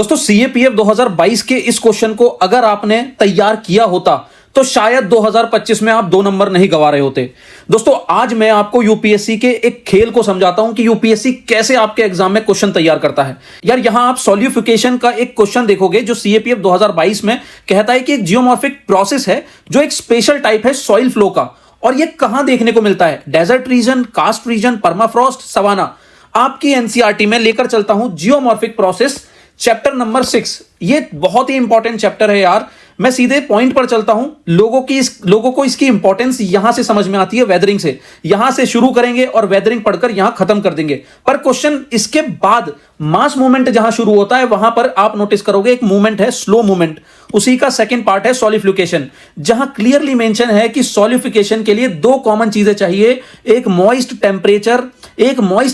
दोस्तों सीएपीएफ 2022 के इस क्वेश्चन को अगर आपने तैयार किया होता तो शायद 2025 में आप 2 नंबर नहीं गवा रहे होते। दोस्तों आज मैं आपको यूपीएससी के एक खेल को समझाता हूं कि यूपीएससी कैसे आपके एग्जाम में क्वेश्चन तैयार करता है। यार यहां आप सॉल्यूफिकेशन का एक क्वेश्चन देखोगे जो सीएपीएफ 2022 में कहता है कि एक जियोमॉर्फिक प्रोसेस है जो एक स्पेशल टाइप है सॉइल फ्लो का, और ये कहां देखने को मिलता है? Desert region, karst region, permafrost, savanna. आपकी एनसीईआरटी में लेकर चलता हूं जियोमॉर्फिक प्रोसेस चैप्टर नंबर 6। ये बहुत ही इंपॉर्टेंट चैप्टर है यार। मैं सीधे पॉइंट पर चलता हूं। लोगों को इसकी इंपॉर्टेंस यहां से समझ में आती है, वेदरिंग से। यहां से शुरू करेंगे और वेदरिंग पढ़कर यहां खत्म कर देंगे। पर क्वेश्चन इसके बाद मास मूवमेंट जहां शुरू होता है वहां पर आप नोटिस करोगे एक मूवमेंट है स्लो मूवमेंट। उसी का सेकंड पार्ट है सॉलिडिफिकेशन, जहां क्लियरली मेंशन है कि सॉलिडिफिकेशन के लिए 2 कॉमन चीजें चाहिए, एक मॉइस्ट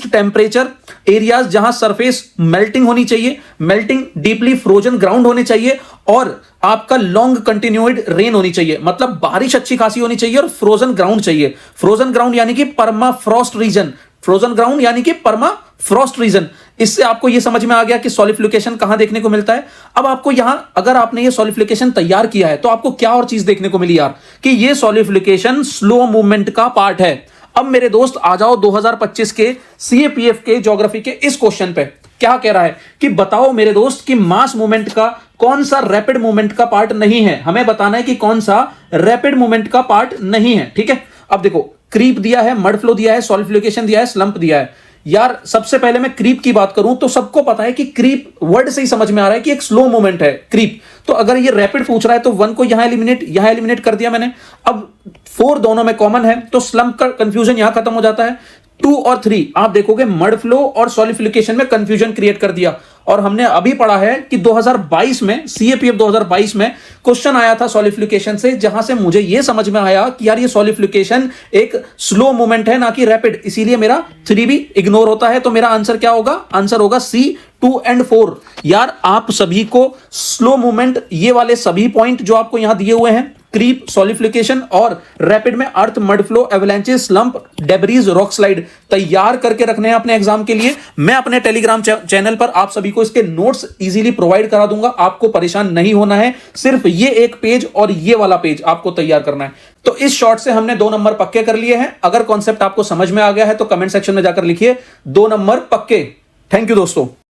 टेम्परेचर एरियाज जहां सरफेस मेल्टिंग होनी चाहिए, मेल्टिंग डीपली फ्रोजन ग्राउंड होने चाहिए, और आपका लॉन्ग कंटिन्यूड रेन होनी चाहिए, मतलब बारिश अच्छी खासी होनी चाहिए, और फ्रोजन ग्राउंड चाहिए। फ्रोजन ग्राउंड यानी कि परमाफ्रॉस्ट रीजन, फ्रोजन ग्राउंड यानी कि परमाफ्रॉस्ट रीजन। इससे आपको यह समझ में आ गया कि सॉलिडिफिकेशन कहां देखने को मिलता है। अब आपको यहां अगर आपने ये सॉलिडिफिकेशन तैयार किया है तो आपको क्या और चीज देखने को मिली यार, कि ये सॉलिडिफिकेशन स्लो मूवमेंट का पार्ट है। अब मेरे दोस्त आ जाओ 2025 के सीएपीएफ के ज्योग्राफी के इस क्वेश्चन पे। क्या कह रहा है कि बताओ मेरे दोस्त कि मास मूवमेंट का कौन सा रैपिड मूवमेंट का पार्ट नहीं है। हमें बताना है कि कौन सा रैपिड मूवमेंट का पार्ट नहीं है। ठीक है, अब देखो क्रीप दिया है, मड फ्लो दिया है, सॉलिडिफिकेशन दिया है, स्लंप दिया है। यार सबसे पहले मैं क्रीप की बात करूं तो सबको पता है कि क्रीप वर्ड से ही समझ में आ रहा है कि एक स्लो मूवमेंट है क्रीप। तो अगर ये रैपिड पूछ रहा है तो 1 को यहां एलिमिनेट कर दिया मैंने। अब 4 दोनों में कॉमन है तो स्लंप का कंफ्यूजन यहां खत्म हो जाता है। 2 और 3 आप देखोगे मड फ्लो और सॉलिडिफिकेशन में कंफ्यूजन क्रिएट कर दिया। और हमने अभी पढ़ा है कि 2022 में सीएपीएफ 2022 में क्वेश्चन आया था सॉलिडिफिकेशन से, जहां से मुझे यह समझ में आया कि यार ये सॉलिडिफिकेशन एक स्लो मूवमेंट है ना कि रैपिड, इसीलिए मेरा 3 भी इग्नोर होता है। तो मेरा आंसर क्या होगा? आंसर होगा C 2 और 4। यार आप सभी को स्लो मूवमेंट ये वाले सभी पॉइंट जो आपको यहां दिए हुए हैं, क्रीप, सॉलिडिफिकेशन और रैपिड में earth, mud flow, avalanches, slump, debris, rock slide तैयार करके रखने हैं अपने एग्जाम के लिए। मैं अपने टेलीग्राम चैनल पर आप सभी को इसके नोट्स इजीली प्रोवाइड करा दूंगा। आपको परेशान नहीं होना है, सिर्फ ये एक पेज और ये वाला पेज आपको तैयार करना है। तो इस शॉर्ट से हमने 2 नंबर पक्के कर लिए हैं। अगर कॉन्सेप्ट आपको समझ में आ गया है तो कमेंट सेक्शन में जाकर लिखिए 2 नंबर पक्के। थैंक यू दोस्तों।